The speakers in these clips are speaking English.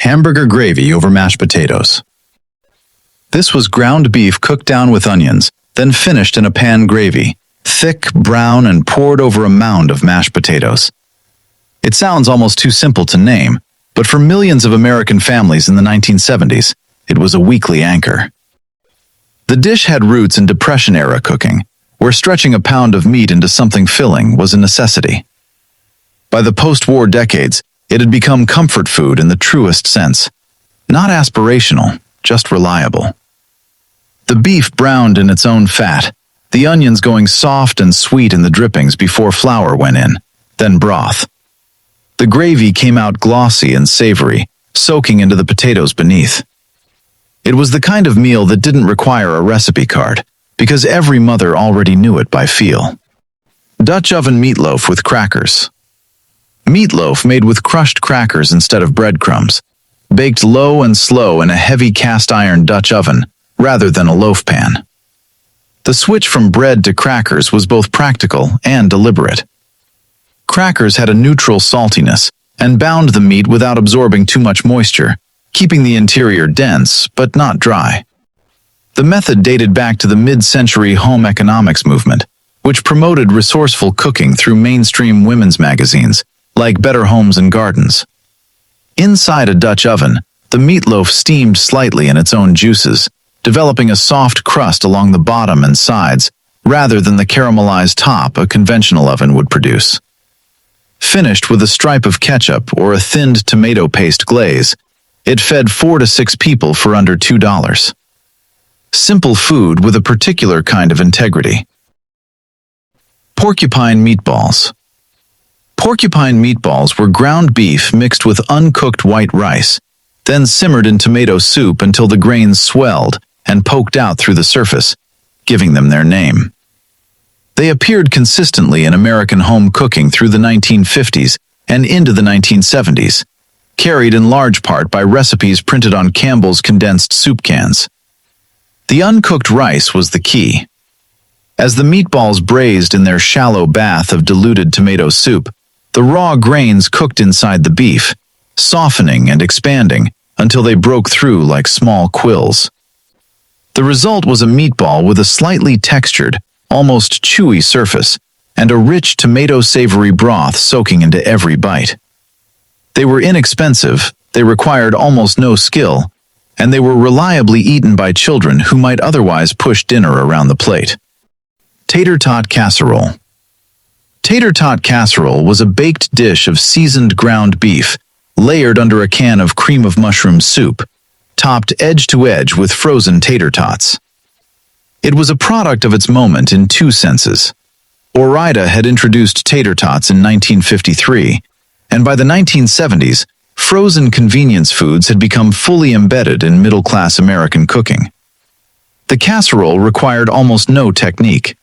hamburger gravy over mashed potatoes. This was ground beef cooked down with onions, then finished in a pan gravy, thick, brown, and poured over a mound of mashed potatoes. It sounds almost too simple to name, but for millions of American families in the 1970s, it was a weekly anchor. The dish had roots in Depression-era cooking, where stretching a pound of meat into something filling was a necessity. By the post-war decades, it had become comfort food in the truest sense. Not aspirational, just reliable. The beef browned in its own fat, the onions going soft and sweet in the drippings before flour went in, then broth. The gravy came out glossy and savory, soaking into the potatoes beneath. It was the kind of meal that didn't require a recipe card, because every mother already knew it by feel. Dutch oven meatloaf with crackers. Meatloaf made with crushed crackers instead of breadcrumbs, baked low and slow in a heavy cast-iron Dutch oven rather than a loaf pan. The switch from bread to crackers was both practical and deliberate. Crackers had a neutral saltiness and bound the meat without absorbing too much moisture, keeping the interior dense but not dry. The method dated back to the mid-century home economics movement, which promoted resourceful cooking through mainstream women's magazines like Better Homes and Gardens. Inside a Dutch oven, the meatloaf steamed slightly in its own juices, developing a soft crust along the bottom and sides rather than the caramelized top a conventional oven would produce. Finished with a stripe of ketchup or a thinned tomato paste glaze, it fed 4 to 6 people for under $2. Simple food with a particular kind of integrity. Porcupine meatballs. Porcupine meatballs were ground beef mixed with uncooked white rice, then simmered in tomato soup until the grains swelled and poked out through the surface, giving them their name. They appeared consistently in American home cooking through the 1950s and into the 1970s, carried in large part by recipes printed on Campbell's condensed soup cans. The uncooked rice was the key. As the meatballs braised in their shallow bath of diluted tomato soup, the raw grains cooked inside the beef, softening and expanding until they broke through like small quills. The result was a meatball with a slightly textured, almost chewy surface, and a rich tomato-savory broth soaking into every bite. They were inexpensive, they required almost no skill, and they were reliably eaten by children who might otherwise push dinner around the plate. Tater tot casserole. Tater tot casserole was a baked dish of seasoned ground beef, layered under a can of cream of mushroom soup, topped edge to edge with frozen tater tots. It was a product of its moment in two senses. Ore-Ida had introduced tater tots in 1953, and by the 1970s, frozen convenience foods had become fully embedded in middle-class American cooking. The casserole required almost no technique.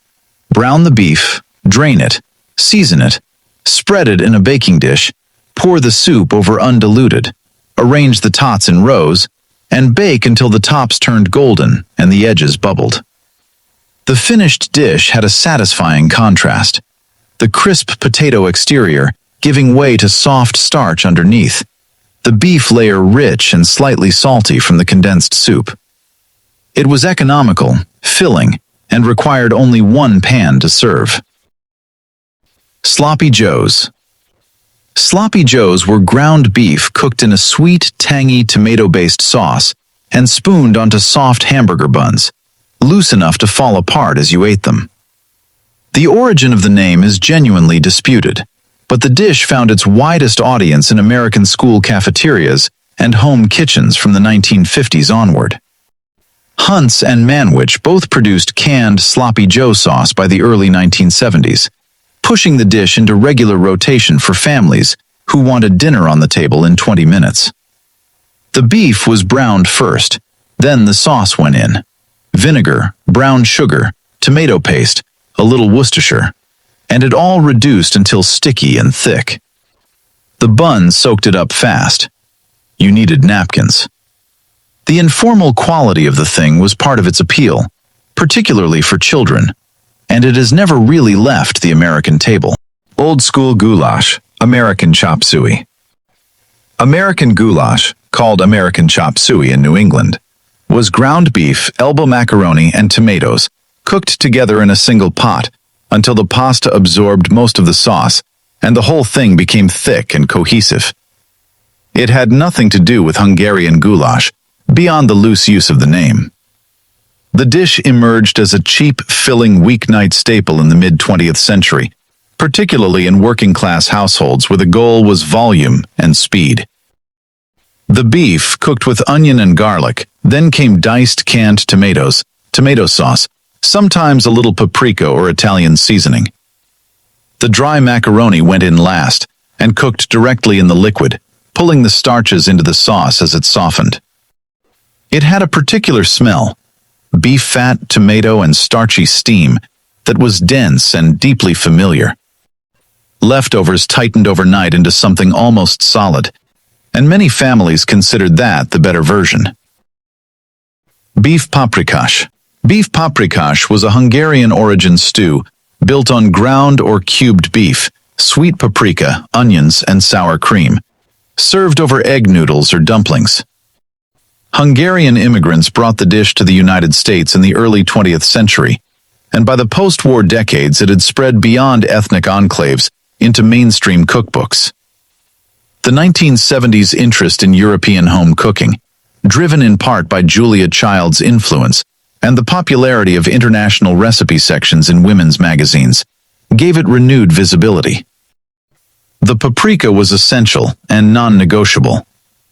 Brown the beef, drain it, season it, spread it in a baking dish, pour the soup over undiluted, arrange the tots in rows, and bake until the tops turned golden and the edges bubbled. The finished dish had a satisfying contrast, the crisp potato exterior giving way to soft starch underneath, the beef layer rich and slightly salty from the condensed soup. It was economical, filling, and required only one pan to serve. Sloppy Joes. Sloppy Joes were ground beef cooked in a sweet, tangy tomato-based sauce and spooned onto soft hamburger buns, loose enough to fall apart as you ate them. The origin of the name is genuinely disputed, but the dish found its widest audience in American school cafeterias and home kitchens from the 1950s onward. Hunt's and Manwich both produced canned Sloppy Joe sauce by the early 1970s, pushing the dish into regular rotation for families who wanted dinner on the table in 20 minutes. The beef was browned first, then the sauce went in. Vinegar, brown sugar, tomato paste, a little Worcestershire, and it all reduced until sticky and thick. The bun soaked it up fast. You needed napkins. The informal quality of the thing was part of its appeal, particularly for children, and it has never really left the American table. Old school goulash, American chop suey. American goulash, called American chop suey in New England, was ground beef, elbow macaroni, and tomatoes, cooked together in a single pot until the pasta absorbed most of the sauce and the whole thing became thick and cohesive. It had nothing to do with Hungarian goulash, beyond the loose use of the name. The dish emerged as a cheap, filling weeknight staple in the mid-20th century, particularly in working-class households where the goal was volume and speed. The beef, cooked with onion and garlic, then came diced canned tomatoes, tomato sauce, sometimes a little paprika or Italian seasoning. The dry macaroni went in last and cooked directly in the liquid, pulling the starches into the sauce as it softened. It had a particular smell, beef fat, tomato, and starchy steam that was dense and deeply familiar. Leftovers tightened overnight into something almost solid, and many families considered that the better version. Beef paprikash. Beef paprikash was a Hungarian-origin stew built on ground or cubed beef, sweet paprika, onions, and sour cream, served over egg noodles or dumplings. Hungarian immigrants brought the dish to the United States in the early 20th century, and by the post-war decades it had spread beyond ethnic enclaves into mainstream cookbooks. The 1970s interest in European home cooking, driven in part by Julia Child's influence and the popularity of international recipe sections in women's magazines, gave it renewed visibility. The paprika was essential and non-negotiable.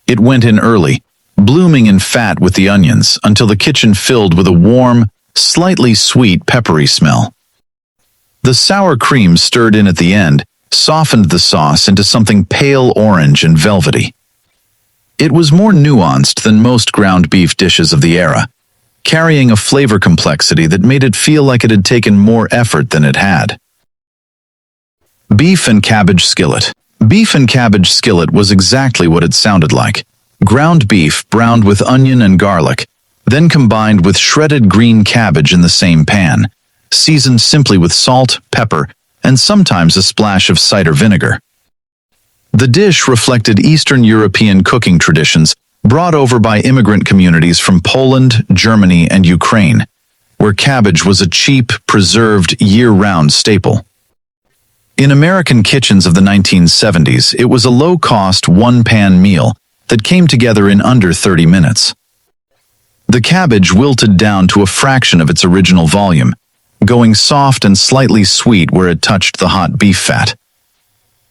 It went in early, blooming in fat with the onions until the kitchen filled with a warm, slightly sweet, peppery smell. The sour cream stirred in at the end softened the sauce into something pale orange and velvety. It was more nuanced than most ground beef dishes of the era, carrying a flavor complexity that made it feel like it had taken more effort than it had. Beef and cabbage skillet. Beef and cabbage skillet was exactly what it sounded like. Ground beef browned with onion and garlic, then combined with shredded green cabbage in the same pan, seasoned simply with salt, pepper, and sometimes a splash of cider vinegar. The dish reflected Eastern European cooking traditions brought over by immigrant communities from Poland, Germany, and Ukraine, where cabbage was a cheap, preserved, year-round staple. In American kitchens of the 1970s, it was a low-cost, one-pan meal that came together in under 30 minutes. The cabbage wilted down to a fraction of its original volume, going soft and slightly sweet where it touched the hot beef fat.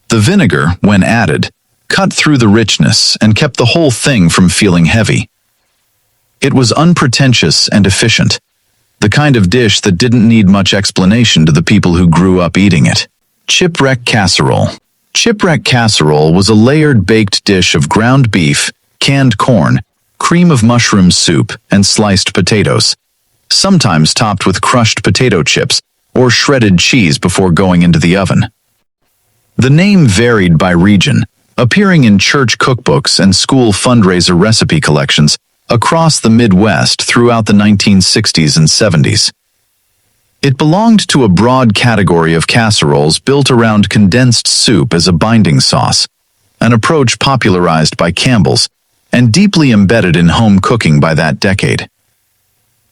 The vinegar, when added, cut through the richness and kept the whole thing from feeling heavy. It was unpretentious and efficient, the kind of dish that didn't need much explanation to the people who grew up eating it. Chipwreck casserole. Chipwreck casserole was a layered baked dish of ground beef, canned corn, cream of mushroom soup, and sliced potatoes, sometimes topped with crushed potato chips or shredded cheese before going into the oven. The name varied by region, appearing in church cookbooks and school fundraiser recipe collections across the Midwest throughout the 1960s and 70s. It belonged to a broad category of casseroles built around condensed soup as a binding sauce, an approach popularized by Campbell's and deeply embedded in home cooking by that decade.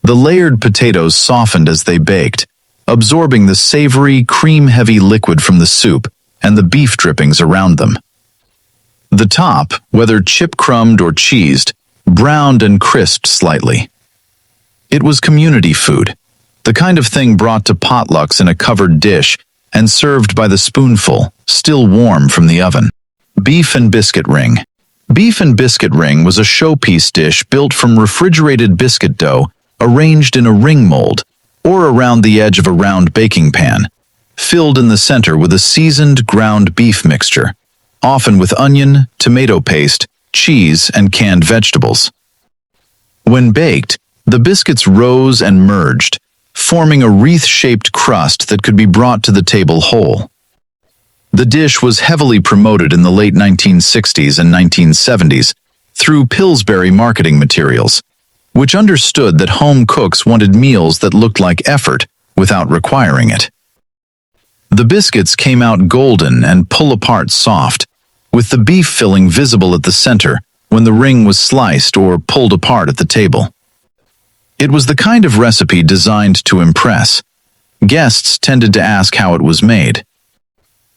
The layered potatoes softened as they baked, absorbing the savory, cream-heavy liquid from the soup and the beef drippings around them. The top, whether chip-crumbed or cheesed, browned and crisped slightly. It was community food, the kind of thing brought to potlucks in a covered dish and served by the spoonful, still warm from the oven. Beef and biscuit ring. Beef and biscuit ring was a showpiece dish built from refrigerated biscuit dough arranged in a ring mold or around the edge of a round baking pan, filled in the center with a seasoned ground beef mixture, often with onion, tomato paste, cheese, and canned vegetables. When baked, the biscuits rose and merged, forming a wreath-shaped crust that could be brought to the table whole. The dish was heavily promoted in the late 1960s and 1970s through Pillsbury marketing materials, which understood that home cooks wanted meals that looked like effort without requiring it. The biscuits came out golden and pull-apart soft, with the beef filling visible at the center, when the ring was sliced or pulled apart at the table. It was the kind of recipe designed to impress. Guests tended to ask how it was made.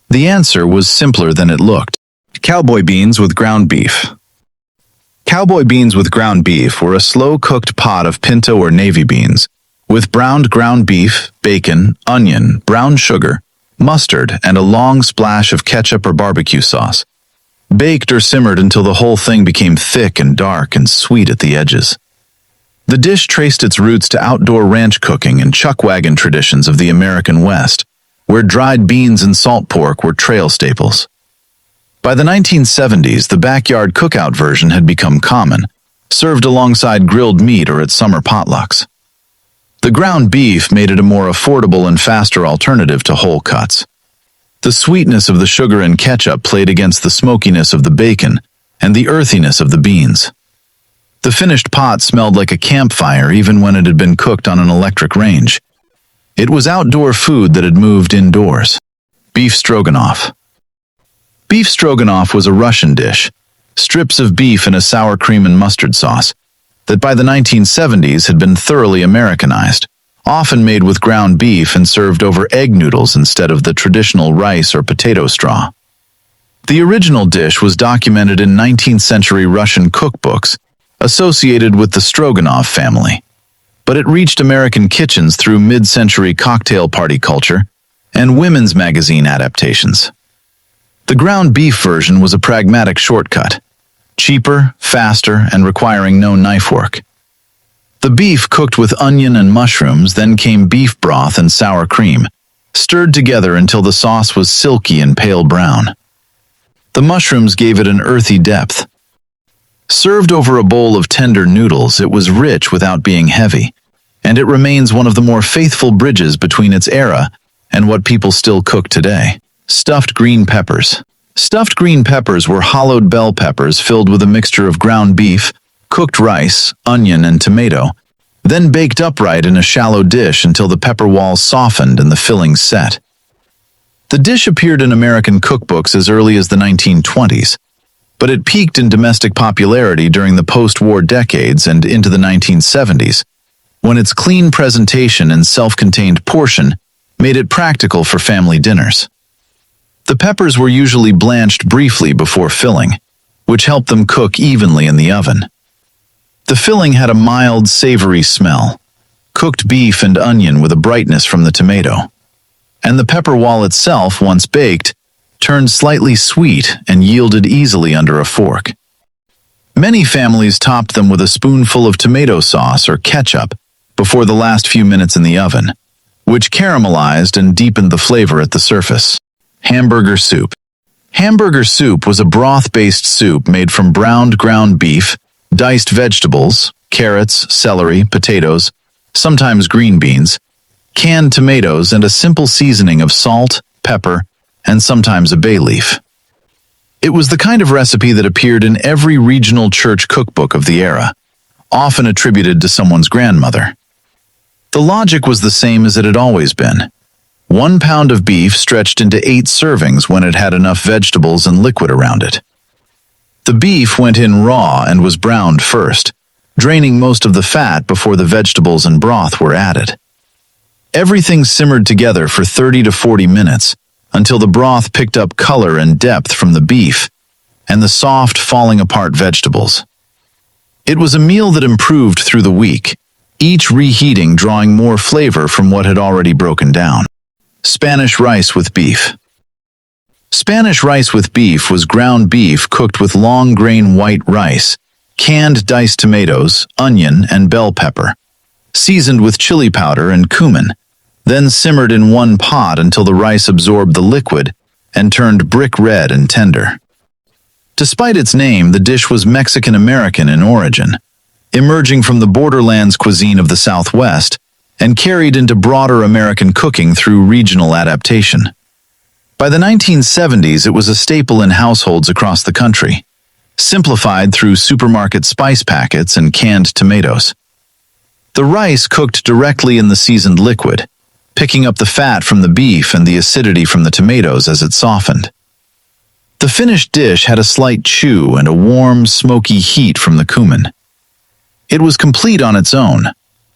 The answer was simpler than it looked. Cowboy beans with ground beef. Cowboy beans with ground beef were a slow-cooked pot of pinto or navy beans, with browned ground beef, bacon, onion, brown sugar, mustard, and a long splash of ketchup or barbecue sauce. Baked or simmered until the whole thing became thick and dark and sweet at the edges. The dish traced its roots to outdoor ranch cooking and chuck wagon traditions of the American West, where dried beans and salt pork were trail staples. By the 1970s, the backyard cookout version had become common, served alongside grilled meat or at summer potlucks. The ground beef made it a more affordable and faster alternative to whole cuts. The sweetness of the sugar and ketchup played against the smokiness of the bacon and the earthiness of the beans. The finished pot smelled like a campfire even when it had been cooked on an electric range. It was outdoor food that had moved indoors. Beef stroganoff. Beef stroganoff was a Russian dish, strips of beef in a sour cream and mustard sauce, that by the 1970s had been thoroughly Americanized, often made with ground beef and served over egg noodles instead of the traditional rice or potato straw. The original dish was documented in 19th century Russian cookbooks associated with the Stroganoff family, but it reached American kitchens through mid-century cocktail party culture and women's magazine adaptations. The ground beef version was a pragmatic shortcut, cheaper, faster, and requiring no knife work. The beef cooked with onion and mushrooms, then came beef broth and sour cream, stirred together until the sauce was silky and pale brown. The mushrooms gave it an earthy depth. Served over a bowl of tender noodles, it was rich without being heavy, and it remains one of the more faithful bridges between its era and what people still cook today. Stuffed green peppers. Stuffed green peppers were hollowed bell peppers filled with a mixture of ground beef, cooked rice, onion, and tomato, then baked upright in a shallow dish until the pepper walls softened and the fillings set. The dish appeared in American cookbooks as early as the 1920s, but it peaked in domestic popularity during the post-war decades and into the 1970s, when its clean presentation and self-contained portion made it practical for family dinners. The peppers were usually blanched briefly before filling, which helped them cook evenly in the oven. The filling had a mild, savory smell, cooked beef and onion with a brightness from the tomato. And the pepper wall itself, once baked, turned slightly sweet and yielded easily under a fork. Many families topped them with a spoonful of tomato sauce or ketchup before the last few minutes in the oven, which caramelized and deepened the flavor at the surface. Hamburger soup. Hamburger soup was a broth-based soup made from browned ground beef, diced vegetables, carrots, celery, potatoes, sometimes green beans, canned tomatoes, and a simple seasoning of salt, pepper, and sometimes a bay leaf. It was the kind of recipe that appeared in every regional church cookbook of the era, often attributed to someone's grandmother. The logic was the same as it had always been. 1 pound of beef stretched into 8 servings when it had enough vegetables and liquid around it. The beef went in raw and was browned first, draining most of the fat before the vegetables and broth were added. Everything simmered together for 30 to 40 minutes until the broth picked up color and depth from the beef and the soft, falling apart vegetables. It was a meal that improved through the week, each reheating drawing more flavor from what had already broken down. Spanish rice with beef. Spanish rice with beef was ground beef cooked with long-grain white rice, canned diced tomatoes, onion, and bell pepper, seasoned with chili powder and cumin, then simmered in one pot until the rice absorbed the liquid and turned brick red and tender. Despite its name, the dish was Mexican-American in origin, emerging from the borderlands cuisine of the Southwest and carried into broader American cooking through regional adaptation. By the 1970s, it was a staple in households across the country, simplified through supermarket spice packets and canned tomatoes. The rice cooked directly in the seasoned liquid, picking up the fat from the beef and the acidity from the tomatoes as it softened. The finished dish had a slight chew and a warm, smoky heat from the cumin. It was complete on its own,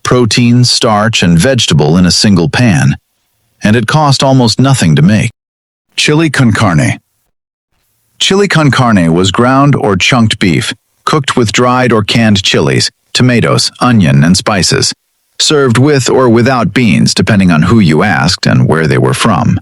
protein, starch, and vegetable in a single pan, and it cost almost nothing to make. Chili con carne. Chili con carne was ground or chunked beef, cooked with dried or canned chilies, tomatoes, onion, and spices, served with or without beans depending on who you asked and where they were from.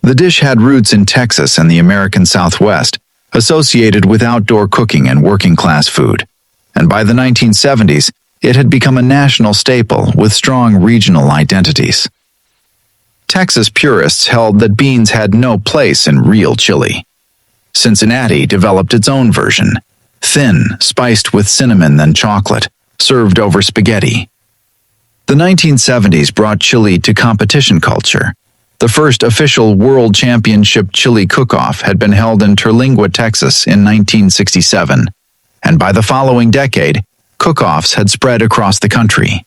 The dish had roots in Texas and the American Southwest, associated with outdoor cooking and working-class food, and by the 1970s, it had become a national staple with strong regional identities. Texas purists held that beans had no place in real chili. Cincinnati developed its own version, thin, spiced with cinnamon and chocolate, served over spaghetti. The 1970s brought chili to competition culture. The first official World Championship chili cook-off had been held in Terlingua, Texas in 1967, and by the following decade, cook-offs had spread across the country.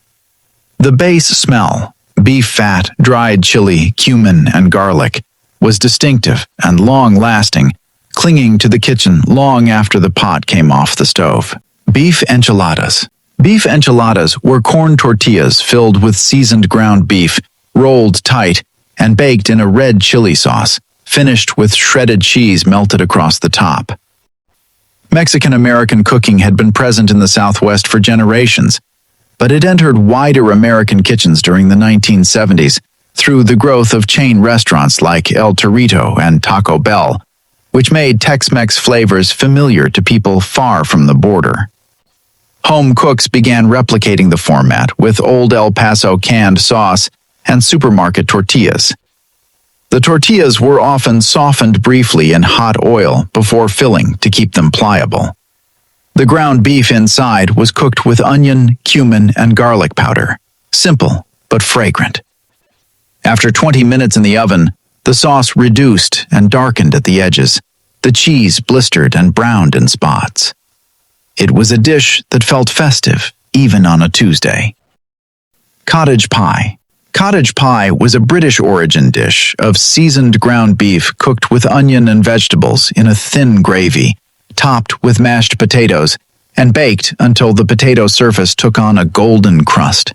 The base smell, beef fat, dried chili, cumin, and garlic, was distinctive and long-lasting, clinging to the kitchen long after the pot came off the stove. Beef enchiladas. Beef enchiladas were corn tortillas filled with seasoned ground beef, rolled tight, and baked in a red chili sauce, finished with shredded cheese melted across the top. Mexican-American cooking had been present in the Southwest for generations, but it entered wider American kitchens during the 1970s through the growth of chain restaurants like El Torito and Taco Bell, which made Tex-Mex flavors familiar to people far from the border. Home cooks began replicating the format with Old El Paso canned sauce and supermarket tortillas. The tortillas were often softened briefly in hot oil before filling to keep them pliable. The ground beef inside was cooked with onion, cumin, and garlic powder, simple but fragrant. After 20 minutes in the oven, the sauce reduced and darkened at the edges. The cheese blistered and browned in spots. It was a dish that felt festive, even on a Tuesday. Cottage pie. Cottage pie was a British origin dish of seasoned ground beef cooked with onion and vegetables in a thin gravy, topped with mashed potatoes, and baked until the potato surface took on a golden crust.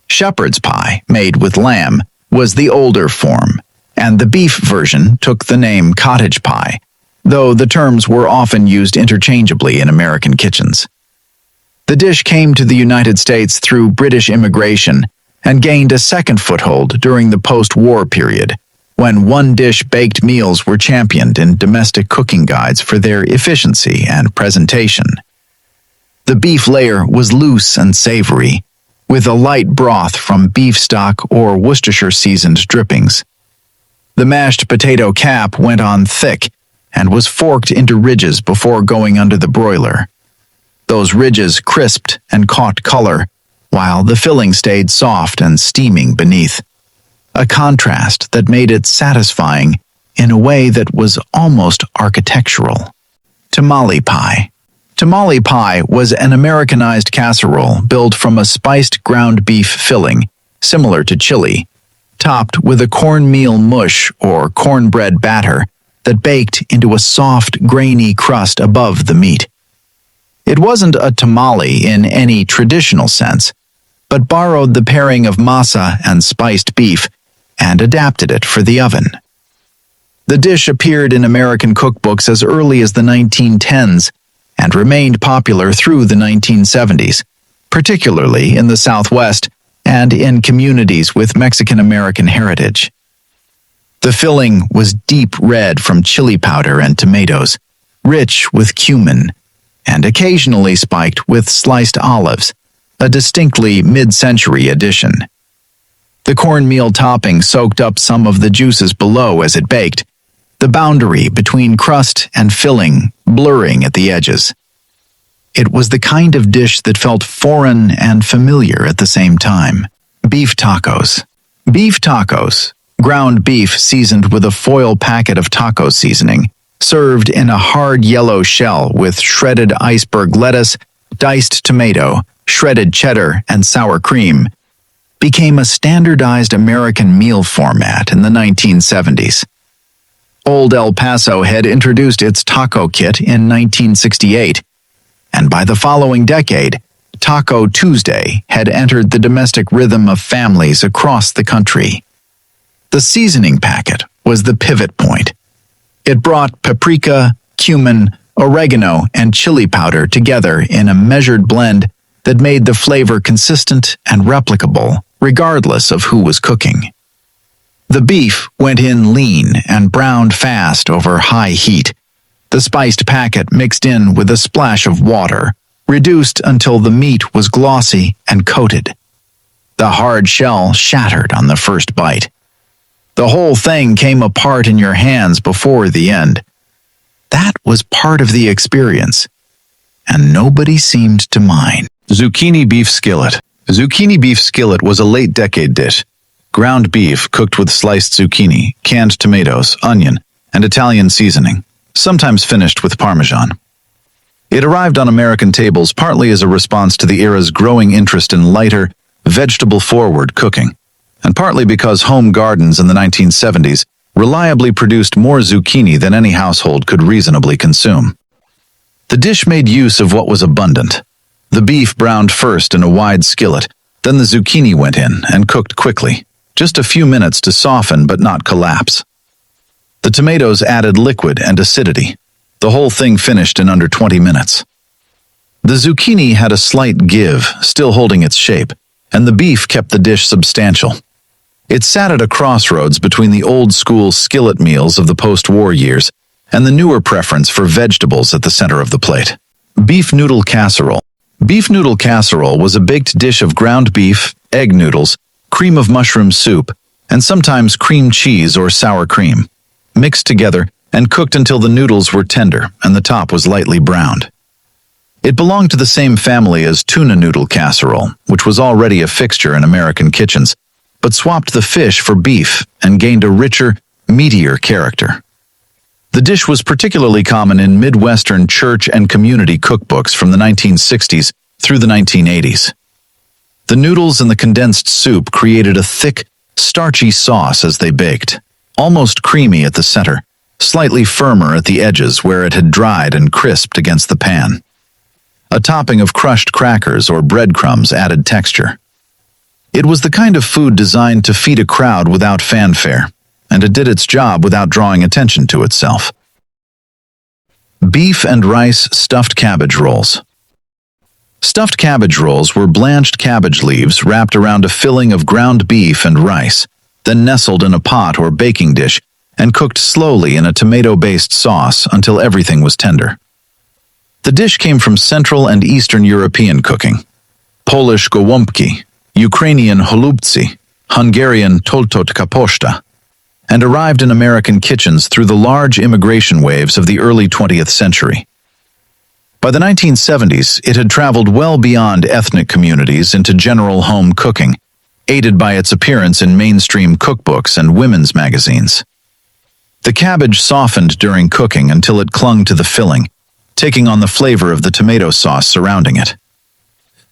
Shepherd's pie, made with lamb, was the older form, and the beef version took the name cottage pie, though the terms were often used interchangeably in American kitchens. The dish came to the United States through British immigration and gained a second foothold during the post-war period, when one-dish baked meals were championed in domestic cooking guides for their efficiency and presentation. The beef layer was loose and savory, with a light broth from beef stock or Worcestershire-seasoned drippings. The mashed potato cap went on thick and was forked into ridges before going under the broiler. Those ridges crisped and caught color, while the filling stayed soft and steaming beneath, a contrast that made it satisfying in a way that was almost architectural. Tamale pie. Tamale pie was an Americanized casserole built from a spiced ground beef filling, similar to chili, topped with a cornmeal mush or cornbread batter that baked into a soft, grainy crust above the meat. It wasn't a tamale in any traditional sense, but borrowed the pairing of masa and spiced beef and adapted it for the oven. The dish appeared in American cookbooks as early as the 1910s and remained popular through the 1970s, particularly in the Southwest and in communities with Mexican-American heritage. The filling was deep red from chili powder and tomatoes, rich with cumin, and occasionally spiked with sliced olives, a distinctly mid-century addition. The cornmeal topping soaked up some of the juices below as it baked, the boundary between crust and filling blurring at the edges. It was the kind of dish that felt foreign and familiar at the same time. Beef tacos. Beef tacos, ground beef seasoned with a foil packet of taco seasoning, served in a hard yellow shell with shredded iceberg lettuce, diced tomato, shredded cheddar, and sour cream, became a standardized American meal format in the 1970s. Old El Paso had introduced its taco kit in 1968, and by the following decade, Taco Tuesday had entered the domestic rhythm of families across the country. The seasoning packet was the pivot point. It brought paprika, cumin, oregano, and chili powder together in a measured blend that made the flavor consistent and replicable, regardless of who was cooking. The beef went in lean and browned fast over high heat. The spiced packet mixed in with a splash of water, reduced until the meat was glossy and coated. The hard shell shattered on the first bite. The whole thing came apart in your hands before the end. That was part of the experience, and nobody seemed to mind. Zucchini beef skillet. Zucchini beef skillet was a late-decade dish. Ground beef cooked with sliced zucchini, canned tomatoes, onion, and Italian seasoning, sometimes finished with Parmesan. It arrived on American tables partly as a response to the era's growing interest in lighter, vegetable-forward cooking, and partly because home gardens in the 1970s reliably produced more zucchini than any household could reasonably consume. The dish made use of what was abundant. The beef browned first in a wide skillet, then the zucchini went in and cooked quickly, just a few minutes to soften but not collapse. The tomatoes added liquid and acidity. The whole thing finished in under 20 minutes. The zucchini had a slight give, still holding its shape, and the beef kept the dish substantial. It sat at a crossroads between the old-school skillet meals of the post-war years and the newer preference for vegetables at the center of the plate. Beef noodle casserole. Beef noodle casserole was a baked dish of ground beef, egg noodles, cream of mushroom soup, and sometimes cream cheese or sour cream, mixed together and cooked until the noodles were tender and the top was lightly browned. It belonged to the same family as tuna noodle casserole, which was already a fixture in American kitchens, but swapped the fish for beef and gained a richer, meatier character. The dish was particularly common in Midwestern church and community cookbooks from the 1960s through the 1980s. The noodles and the condensed soup created a thick, starchy sauce as they baked, almost creamy at the center, slightly firmer at the edges where it had dried and crisped against the pan. A topping of crushed crackers or breadcrumbs added texture. It was the kind of food designed to feed a crowd without fanfare, and it did its job without drawing attention to itself. Beef and rice stuffed cabbage rolls. Stuffed cabbage rolls were blanched cabbage leaves wrapped around a filling of ground beef and rice, then nestled in a pot or baking dish and cooked slowly in a tomato-based sauce until everything was tender. The dish came from Central and Eastern European cooking: Polish gołąbki, Ukrainian holubtsi, Hungarian toltot kaposta, and arrived in American kitchens through the large immigration waves of the early 20th century. By the 1970s, it had traveled well beyond ethnic communities into general home cooking, aided by its appearance in mainstream cookbooks and women's magazines. The cabbage softened during cooking until it clung to the filling, taking on the flavor of the tomato sauce surrounding it.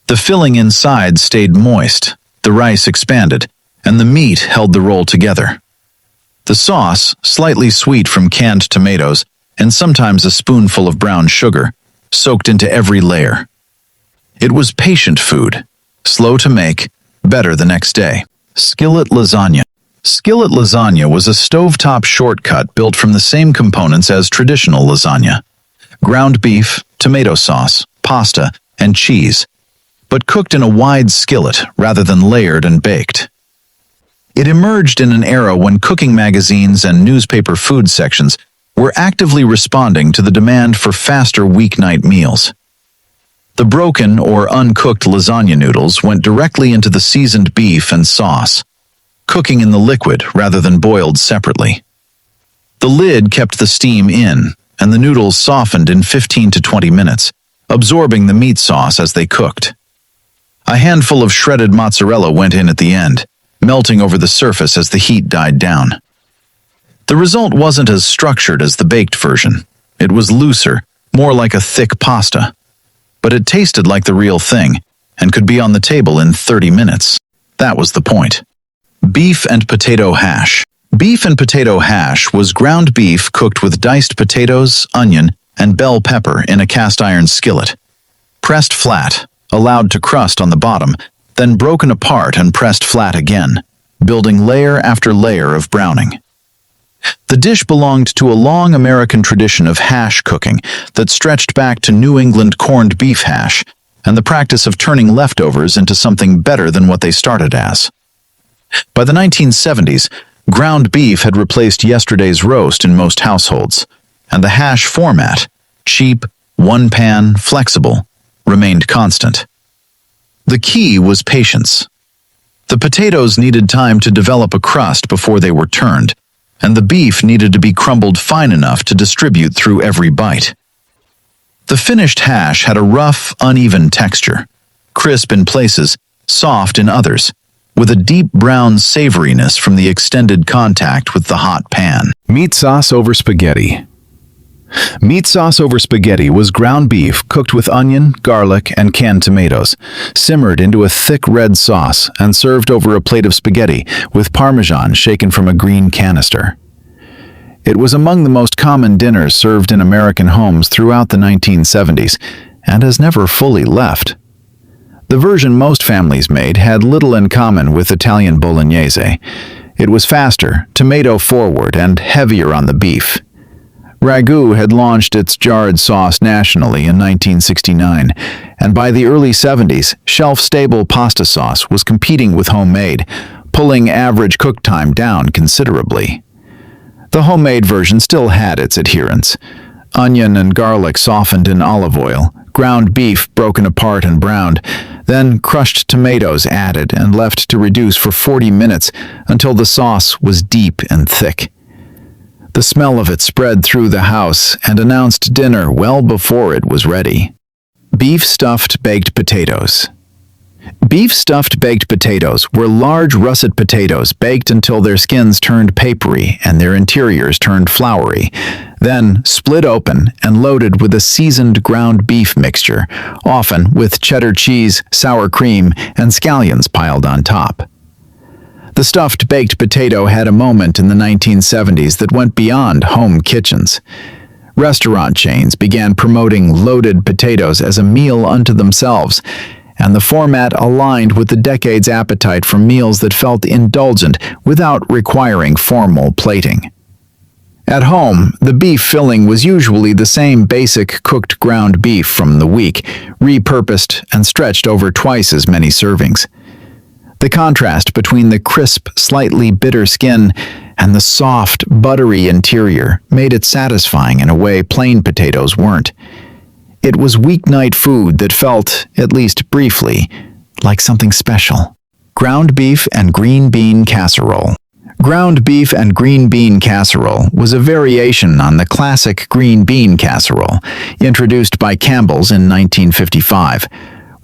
The filling inside stayed moist, the rice expanded, and the meat held the roll together. The sauce, slightly sweet from canned tomatoes and sometimes a spoonful of brown sugar, soaked into every layer. It was patient food, slow to make, better the next day. Skillet lasagna. Skillet lasagna was a stovetop shortcut built from the same components as traditional lasagna: ground beef, tomato sauce, pasta, and cheese, but cooked in a wide skillet rather than layered and baked. It emerged in an era when cooking magazines and newspaper food sections were actively responding to the demand for faster weeknight meals. The broken or uncooked lasagna noodles went directly into the seasoned beef and sauce, cooking in the liquid rather than boiled separately. The lid kept the steam in, and the noodles softened in 15 to 20 minutes, absorbing the meat sauce as they cooked. A handful of shredded mozzarella went in at the end, melting over the surface as the heat died down. The result wasn't as structured as the baked version. It was looser, more like a thick pasta. But it tasted like the real thing, and could be on the table in 30 minutes. That was the point. Beef and potato hash. Beef and potato hash was ground beef cooked with diced potatoes, onion, and bell pepper in a cast-iron skillet. Pressed flat, allowed to crust on the bottom, then broken apart and pressed flat again, building layer after layer of browning. The dish belonged to a long American tradition of hash cooking that stretched back to New England corned beef hash and the practice of turning leftovers into something better than what they started as. By the 1970s, ground beef had replaced yesterday's roast in most households, and the hash format, cheap, one-pan, flexible, remained constant. The key was patience. The potatoes needed time to develop a crust before they were turned, and the beef needed to be crumbled fine enough to distribute through every bite. The finished hash had a rough, uneven texture, crisp in places, soft in others, with a deep brown savoriness from the extended contact with the hot pan. Meat sauce over spaghetti. Meat sauce over spaghetti was ground beef cooked with onion, garlic, and canned tomatoes, simmered into a thick red sauce and served over a plate of spaghetti with Parmesan shaken from a green canister. It was among the most common dinners served in American homes throughout the 1970s and has never fully left. The version most families made had little in common with Italian bolognese. It was faster, tomato-forward, and heavier on the beef. Ragu had launched its jarred sauce nationally in 1969, and by the early 70s, shelf-stable pasta sauce was competing with homemade, pulling average cook time down considerably. The homemade version still had its adherents. Onion and garlic softened in olive oil, ground beef broken apart and browned, then crushed tomatoes added and left to reduce for 40 minutes until the sauce was deep and thick. The smell of it spread through the house and announced dinner well before it was ready. Beef stuffed baked potatoes. Beef stuffed baked potatoes were large russet potatoes baked until their skins turned papery and their interiors turned floury, then split open and loaded with a seasoned ground beef mixture, often with cheddar cheese, sour cream, and scallions piled on top. The stuffed baked potato had a moment in the 1970s that went beyond home kitchens. Restaurant chains began promoting loaded potatoes as a meal unto themselves, and the format aligned with the decade's appetite for meals that felt indulgent without requiring formal plating. At home, the beef filling was usually the same basic cooked ground beef from the week, repurposed and stretched over twice as many servings. The contrast between the crisp, slightly bitter skin and the soft, buttery interior made it satisfying in a way plain potatoes weren't. It was weeknight food that felt, at least briefly, like something special. Ground beef and green bean casserole. Ground beef and green bean casserole was a variation on the classic green bean casserole, introduced by Campbell's in 1955.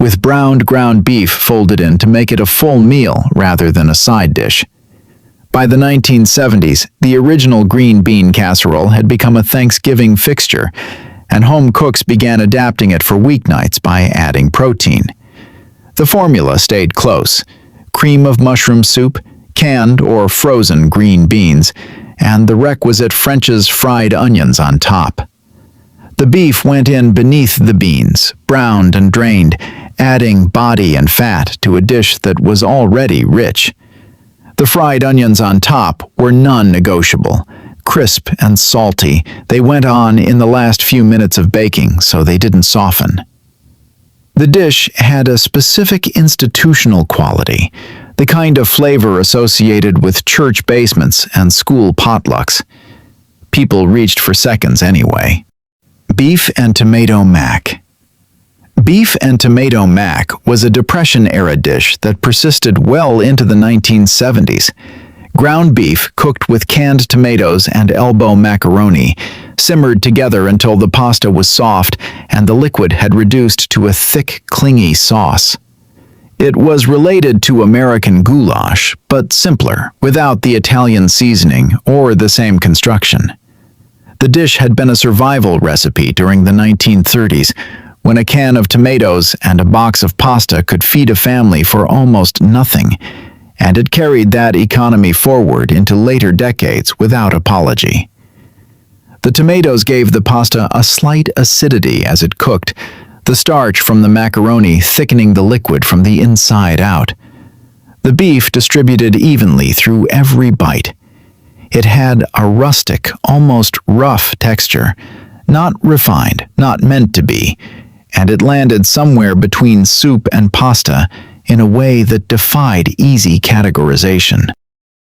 With browned ground beef folded in to make it a full meal rather than a side dish. By the 1970s, the original green bean casserole had become a Thanksgiving fixture, and home cooks began adapting it for weeknights by adding protein. The formula stayed close: cream of mushroom soup, canned or frozen green beans, and the requisite French's fried onions on top. The beef went in beneath the beans, browned and drained, adding body and fat to a dish that was already rich. The fried onions on top were non-negotiable. Crisp and salty, they went on in the last few minutes of baking, so they didn't soften. The dish had a specific institutional quality, the kind of flavor associated with church basements and school potlucks. People reached for seconds anyway. Beef and tomato mac. Beef and tomato mac was a Depression-era dish that persisted well into the 1970s. Ground beef cooked with canned tomatoes and elbow macaroni, simmered together until the pasta was soft and the liquid had reduced to a thick, clingy sauce. It was related to American goulash, but simpler, without the Italian seasoning or the same construction. The dish had been a survival recipe during the 1930s, when a can of tomatoes and a box of pasta could feed a family for almost nothing, and it carried that economy forward into later decades without apology. The tomatoes gave the pasta a slight acidity as it cooked, the starch from the macaroni thickening the liquid from the inside out. The beef distributed evenly through every bite. It had a rustic, almost rough texture, not refined, not meant to be, and it landed somewhere between soup and pasta in a way that defied easy categorization.